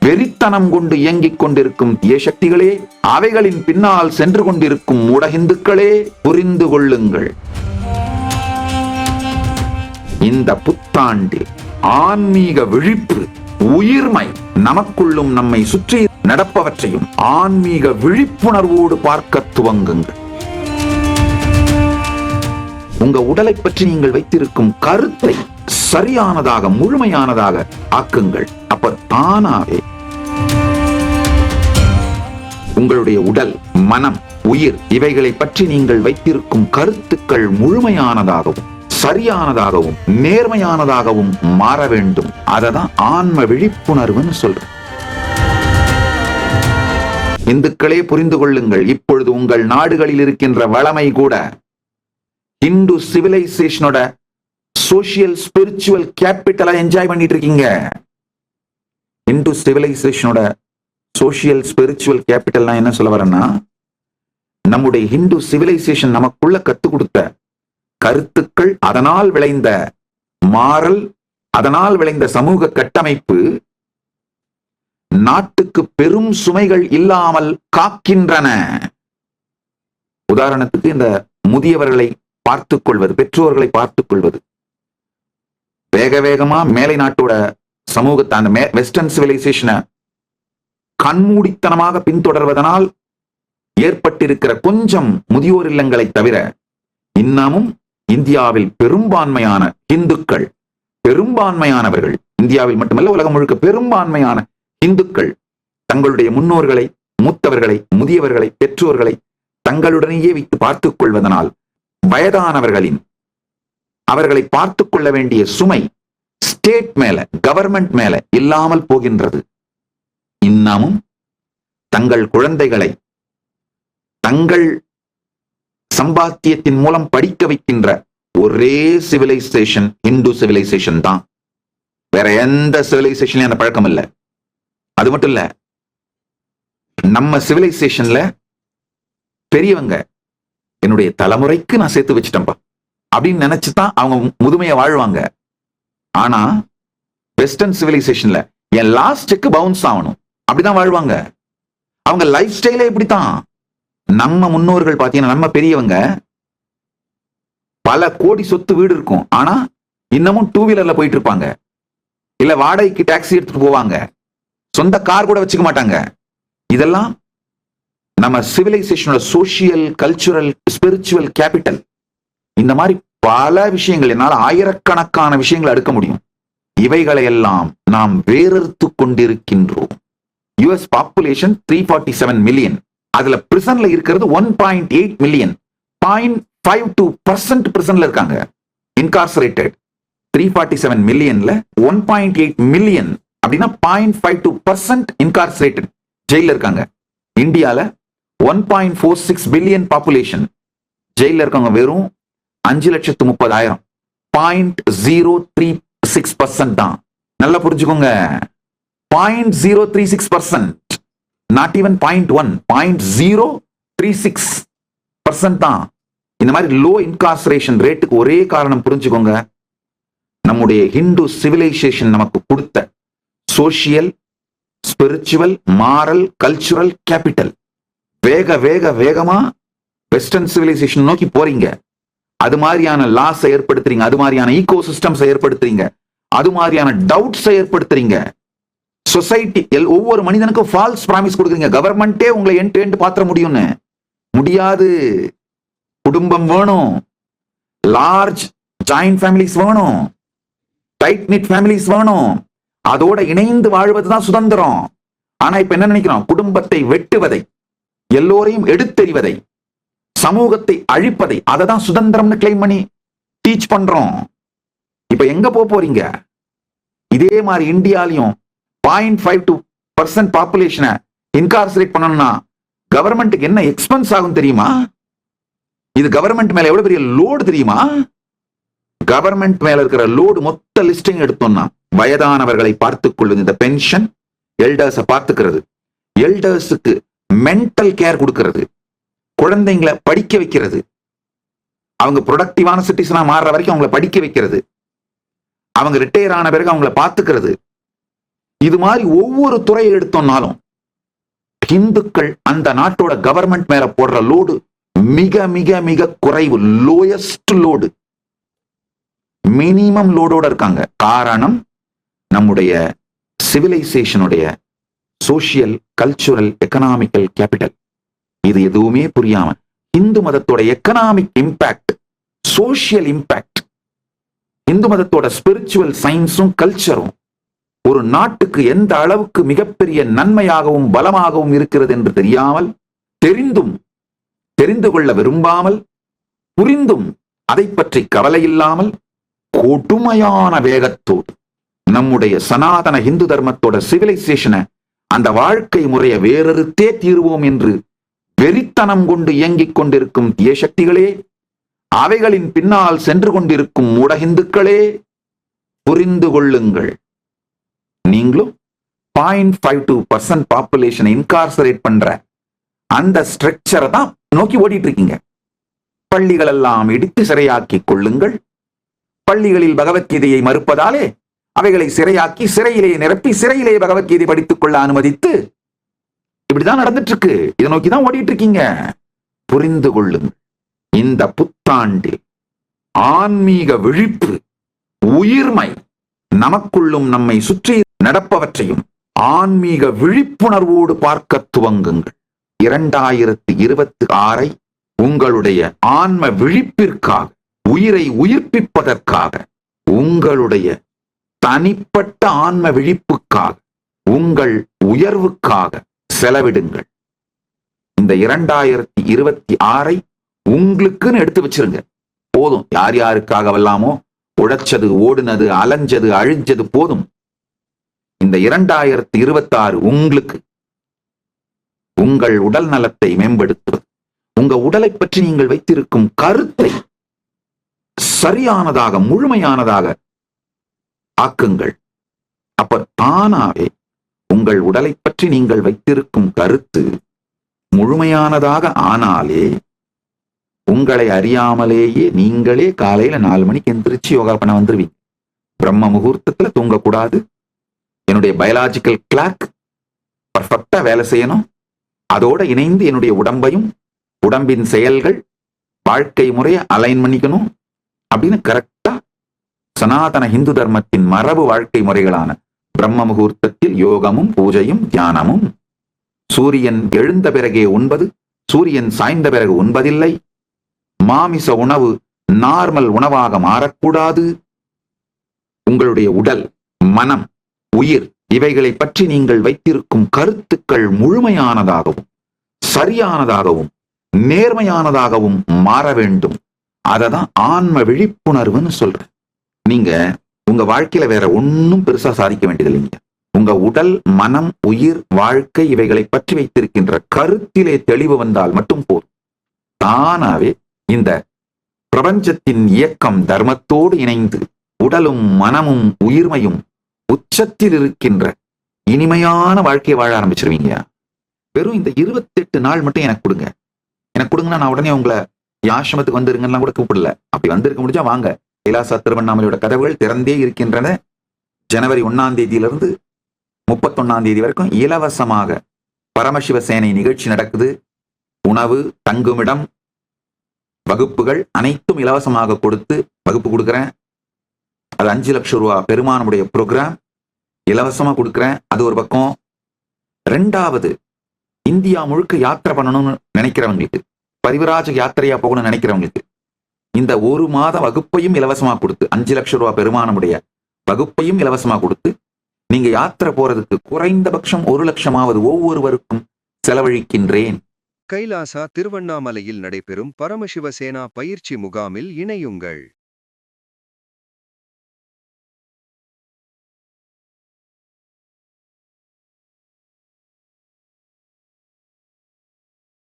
வெறித்தனம் கொண்டு இயங்கிக் கொண்டிருக்கும் தீய சக்திகளே, அவைகளின் பின்னால் சென்று கொண்டிருக்கும் மூட இந்துக்களே, புரிந்து கொள்ளுங்கள். இந்த புத்தாண்டில் ஆன்மீக விழிப்பு, உயிர்மை, நமக்குள்ளும் நம்மை சுற்றி நடப்பவற்றையும் ஆன்மீக விழிப்புணர்வோடு பார்க்க துவங்குங்கள். உங்க உடலை பற்றி நீங்கள் வைத்திருக்கும் கருத்தை சரியானதாக, முழுமையானதாக ஆக்குங்கள். அப்ப தானாவே உங்களுடைய உடல், மனம், உயிர் இவைகளை பற்றி நீங்கள் வைத்திருக்கும் கருத்துக்கள் முழுமையானதாகவும் சரியானதாகவும் நேர்மையானதாகவும் மாற வேண்டும். அததான் ஆன்ம விழிப்புணர்வுன்னு சொல்றேன். இந்துக்களே புரிந்து கொள்ளுங்கள். இப்பொழுது உங்கள் நாடுகளில் இருக்கின்ற வளமை கூட இந்து சிவிலைசேஷனோட சோசியல் ஸ்பிரிச்சுவல் கேபிட்டலா என்ஜாய் பண்ணிட்டு இருக்கீங்க. இந்து சிவிலைசேஷனோட சோசியல் ஸ்பிரிச்சுவல் கேபிட்டல்னா என்ன சொல்ல வரேன்னா, நம்முடைய இந்து சிவிலைசேஷன் நமக்குள்ள கத்து கொடுத்த கருத்துக்கள், அதனால் விளைந்த மாறல், அதனால் விளைந்த சமூக கட்டமைப்பு நாட்டுக்கு பெரும் சுமைகள் இல்லாமல் காக்கின்றன. உதாரணத்துக்கு இந்த முதியவர்களை பார்த்துக் கொள்வது, பெற்றோர்களை பார்த்துக் கொள்வது, வேக வேகமா மேலை நாட்டோட சமூகத்தை, அந்த வெஸ்டர்ன் சிவிலைசேஷனை கண்மூடித்தனமாக பின்தொடர்வதனால் ஏற்பட்டிருக்கிற கொஞ்சம் முதியோர் இல்லங்களை தவிர இன்னமும் இந்தியாவில் பெரும்பான்மையான இந்துக்கள், பெரும்பான்மையானவர்கள், இந்தியாவில் மட்டுமல்ல உலகம் முழுக்க பெரும்பான்மையான இந்துக்கள் தங்களுடைய முன்னோர்களை, மூத்தவர்களை, முதியவர்களை, பெற்றோர்களை தங்களுடனேயே வைத்து பார்த்துக் கொள்வதனால் வயதானவர்களின் அவர்களை பார்த்துக் கொள்ள வேண்டிய சுமை ஸ்டேட் மேல, கவர்மெண்ட் மேல இல்லாமல் போகின்றது. இன்னமும் தங்கள் குழந்தைகளை தங்கள் சம்பாத்தியத்தின் மூலம் படிக்க வைக்கின்ற ஒரே சிவிலைசேஷன் இந்து சிவிலைசேஷன் தான். வேற எந்த சிவிலைசேஷன்லயும் அந்த பழக்கம் இல்லை. அது மட்டும் இல்ல, நம்ம சிவிலைசேஷன்ல பெரியவங்க என்னுடைய தலைமுறைக்கு நான் சேர்த்து வச்சுட்டேன்பா அப்படின்னு நினைச்சுதான் அவங்க முதுமையை வாழ்வாங்க. ஆனா வெஸ்டர்ன் சிவிலைசேஷன்ல என் லாஸ்டுக்கு பவுன்ஸ் ஆகணும் அப்படிதான் வாழ்வாங்க. அவங்க லைஃப் ஸ்டைலே இப்படித்தான். நம்ம முன்னோர்கள் பாத்தீங்கன்னா, நம்ம பெரியவங்க பல கோடி சொத்து வீடு இருக்கும், ஆனா இன்னமும் டூ வீலர்ல போயிட்டு இருப்பாங்க, இல்ல வாடகைக்கு டாக்ஸி எடுத்துட்டு போவாங்க, சொந்த கார் கூட வச்சுக்க மாட்டாங்க. இதெல்லாம் நம்ம சிவிலைசேஷனோட சோசியல், கல்ச்சுரல், ஸ்பிரிச்சுவல் கேபிட்டல். இந்த மாதிரி பல விஷயங்கள், என்னால் ஆயிரக்கணக்கான விஷயங்களை அடுக்க முடியும். இவைகளை எல்லாம் நாம் வேறறுத்து கொண்டிருக்கின்றோம். யுஎஸ் பாப்புலேஷன் 347 மில்லியன், அதுல பிரிசன்ல இருக்கிறது 1.8 மில்லியன். 0.52% பிரிசன்ல இருக்காங்க, இன்கார்சரேட்டட். 347 மில்லியன்ல 1.8 மில்லியன் அப்படின்னா 0.52% இன்கார்சரேட்டட், ஜெயில இருக்காங்க. இந்தியால 1.46 பில்லியன் பாப்புலேஷன், ஜெயில இருக்கவங்க வெறும் 5,30,000. 0.036% தான். நல்லா புரிஞ்சுக்கோங்க, 0.036%, நாட் ஈவன் 0.1, 0.036% தான். இந்த மாதிரி லோ இன்கார்சரேஷன் ரேட்டுக்கு ஒரே காரணம் புரிஞ்சுக்கோங்க, நம்முடைய ஹிந்து சிவிலைசேஷன் நமக்கு கொடுத்த social, spiritual, moral, cultural capital. வேக வேக வேகமா வெஸ்டர்ன் சிவிலைசேஷன் நோக்கி போறீங்க. அது மாதிரியான லாஸ் ஏற்படுத்துறீங்க, அது மாதிரியான ஈகோ சிஸ்டம்ஸ் ஏற்படுத்துறீங்க, அது மாதிரியான டவுட்ஸ் ஏற்படுத்துறீங்க. சொசைட்டி, ஒவ்வொரு மனிதனுக்கும் ஃபால்ஸ் பிராமிஸ் கொடுக்குறீங்க. கவர்மெண்டே உங்களை எண்ட் டு எண்ட் பாத்திர முடியும்னு முடியாது. குடும்பம் வேணும், லார்ஜ் ஜாயிண்ட் ஃபேமிலிஸ் வேணும், டைட் நிட் ஃபேமிலிஸ் வேணும், அதோட இணைந்து வாழ்வதுதான் சுதந்திரம். ஆனா இப்ப என்ன நினைக்கிறோம், குடும்பத்தை வெட்டுவதை, எல்லோரையும் எடுத்தெறிவதை, சமூகத்தை அழிப்பதை, அதை தான் சுதந்திரம்னு கிளைம் பண்ணி டீச் பண்றோம். இப்ப எங்க போறீங்க? இதே மாதிரி இந்தியாலையும் 0.52% பாப்புலேஷனை இன்கார்சரேட் பண்ணணும்னா கவர்மெண்ட்டுக்கு என்ன எக்ஸ்பென்ஸ் ஆகும் தெரியுமா? இது கவர்மெண்ட் மேல எவ்வளவு பெரிய லோடு தெரியுமா? கவர்மெண்ட் மேல இருக்கிற லோடு மொத்த லிஸ்டிங் எடுத்தோம்னா, வயதானவர்களை பார்த்துக் கொள்வது, இந்த பென்ஷன், எல்டர்ஸை பார்த்துக்கிறது, எல்டர்ஸுக்கு மென்டல் கேர் கொடுக்கிறது, குழந்தைங்களை படிக்க வைக்கிறது, அவங்க ப்ரொடக்டிவான சிட்டிசனா மாறுற வரைக்கும் அவங்களை படிக்க வைக்கிறது, அவங்க ரிட்டையர் ஆன பிறகு அவங்கள பார்த்துக்கிறது, இது மாதிரி ஒவ்வொரு துறையை எடுத்தோம்னாலும் இந்துக்கள் அந்த நாட்டோட கவர்மெண்ட் மேல போடுற லோடு மிக மிக மிக குறைவு. லோயஸ்ட் லோடு, மினிமம் லோடோட இருக்காங்க. காரணம், நம்முடைய சிவிலைசேஷனுடைய சோசியல், கல்ச்சுரல், எக்கனாமிக்கல் கேபிட்டல். இது எதுவுமே புரியாம இந்து மதத்தோட economic impact, social impact, Hindu மதத்தோட ஸ்பிரிச்சுவல் சயின்ஸும் கல்ச்சரும் ஒரு நாட்டுக்கு எந்த அளவுக்கு மிகப்பெரிய நன்மையாகவும் பலமாகவும் இருக்கிறது என்று தெரியாமல், தெரிந்தும் தெரிந்து கொள்ள விரும்பாமல், புரிந்தும் அதை பற்றி கவலை இல்லாமல் கொடுமையான வேகத்தோடு நம்முடைய சனாதன இந்து தர்மத்தோட சிவிலைசேஷனை, அந்த வாழ்க்கை முறையை வேறறுத்தே தீர்வோம் என்று வெறித்தனம் கொண்டு இயங்கிக் கொண்டிருக்கும் தீய சக்திகளே, அவைகளின் பின்னால் சென்று கொண்டிருக்கும் மூடஹிந்துக்களே, புரிந்து கொள்ளுங்கள். நீங்களும் 0.52% பாப்புலேஷனை இன்கார்சரேட் பண்ற அந்த ஸ்ட்ரக்சரை தான் நோக்கி ஓடிட்டு இருக்கீங்க. பள்ளிகள் எல்லாம் இடித்து சிறையாக்கிக் கொள்ளுங்கள். பள்ளிகளில் பகவத்கீதையை மறுப்பதாலே அவைகளை சிறையாக்கி, சிறையிலே நிரப்பி, சிறையிலே பகவத்கீதை படித்துக் கொள்ள அனுமதித்து, இப்படிதான் நடந்துட்டு இருக்கு. இதை நோக்கி தான் ஓடிட்டு இருக்கீங்க. புரிந்து கொள்ளுங்கள். இந்த புத்தாண்டில் ஆன்மீக விழிப்பு, உயிர்மை, நமக்குள்ளும் நம்மை சுற்றி நடப்பவற்றையும் ஆன்மீக விழிப்புணர்வோடு பார்க்க துவங்குங்கள். 2026 உங்களுடைய ஆன்ம விழிப்பிற்காக, உயிரை உயிர்ப்பிப்பதற்காக, உங்களுடைய தனிப்பட்ட ஆன்ம விழிப்புக்காக, உங்கள் உயர்வுக்காக செலவிடுங்கள். இந்த 2026 உங்களுக்குன்னு எடுத்து வச்சிருங்க. போதும். யார் யாருக்காகவெல்லாமோ உழைச்சது, ஓடுனது, அலைஞ்சது, அழிஞ்சது போதும். இந்த 2026 உங்களுக்கு உங்கள் உடல் நலத்தை மேம்படுத்துவது, உங்க உடலை பற்றி நீங்கள் வைத்திருக்கும் கருத்தை சரியானதாக, முழுமையானதாக ஆக்குங்கள். அப்ப தானாவே உங்கள் உடலை பற்றி நீங்கள் வைத்திருக்கும் கருத்து முழுமையானதாக ஆனாலே, உங்களை அறியாமலேயே நீங்களே காலையில 4 மணிக்கு எந்திரிச்சு யோகா பண்ண வந்துருவீங்க. பிரம்ம முகூர்த்தத்துல தூங்கக்கூடாது. என்னுடைய பயாலஜிக்கல் கிளாக் பர்ஃபெக்டா வேலை செய்யணும். அதோட இணைந்து என்னுடைய உடம்பையும், உடம்பின் செயல்கள், வாழ்க்கை முறையை அலைன் பண்ணிக்கணும் அப்படின்னு கரெக்டா சனாதன இந்து தர்மத்தின் மரபு வாழ்க்கை முறைகளான பிரம்ம முகூர்த்தத்தில் யோகமும் பூஜையும் தியானமும், சூரியன் எழுந்த பிறகே உண்பது, சூரியன் சாய்ந்த பிறகு உண்பதில்லை, மாமிச உணவு நார்மல் உணவாக மாறக்கூடாது, உங்களுடைய உடல், மனம், உயிர் இவைகளை பற்றி நீங்கள் வைத்திருக்கும் கருத்துக்கள் முழுமையானதாகவும், சரியானதாகவும், நேர்மையானதாகவும் மாற வேண்டும். அததான் ஆன்ம விழிப்புணர்வுன்னு சொல்றேன். நீங்க உங்க வாழ்க்கையில வேற ஒன்னும் பெருசா சாதிக்க வேண்டியது இல்லைங்க. உங்க உடல், மனம், உயிர், வாழ்க்கை இவைகளை பற்றி வைத்திருக்கின்ற கருத்திலே தெளிவு வந்தால் மட்டும் போதும். தானாவே இந்த பிரபஞ்சத்தின் இயக்கம் தர்மத்தோடு இணைந்து உடலும் மனமும் உயிர்மையும் உச்சத்தில் இருக்கின்ற இனிமையான வாழ்க்கையை வாழ ஆரம்பிச்சிருவீங்க. வெறும் இந்த 28 நாள் மட்டும் எனக்கு கொடுங்க. எனக்கு கொடுங்கன்னா நான் உடனே உங்களை ஆசிரமத்துக்கு வந்துருங்கன்னா கூட கூப்பிடல. அப்படி வந்திருக்க முடிஞ்சா வாங்க. கைலாசா திருவண்ணாமலையோட கதவுகள் திறந்தே இருக்கின்றன. ஜனவரி 1ஆம் தேதியிலிருந்து 31ஆம் தேதி வரைக்கும் இலவசமாக பரமசிவ சேனை நிகழ்ச்சி நடக்குது. உணவு, தங்குமிடம், வகுப்புகள் அனைத்தும் இலவசமாக கொடுத்து வகுப்பு கொடுக்குறேன். அது 5 லட்சம் ரூபாய் பெருமானுடைய ப்ரோக்ராம் இலவசமா கொடுக்குறேன். அது ஒரு பக்கம். 2வது, இந்தியா முழுக்க யாத்திரை பண்ணணும்னு நினைக்கிறவங்களுக்கு, பரிவராஜ யாத்திரையா போகணும்னு நினைக்கிறவங்களுக்கு இந்த 1 மாத வகுப்பையும் இலவசமா கொடுத்து, 5 லட்சம் ரூபாய் பெருமானுடைய வகுப்பையும் இலவசமா கொடுத்து, நீங்க யாத்திரை போறதுக்கு குறைந்தபட்சம் 1 லட்சமாவது ஒவ்வொருவருக்கும் செலவழிக்கின்றேன். கைலாசா திருவண்ணாமலையில் நடைபெறும் பரமசிவசேனா பயிற்சி முகாமில் இணையுங்கள்.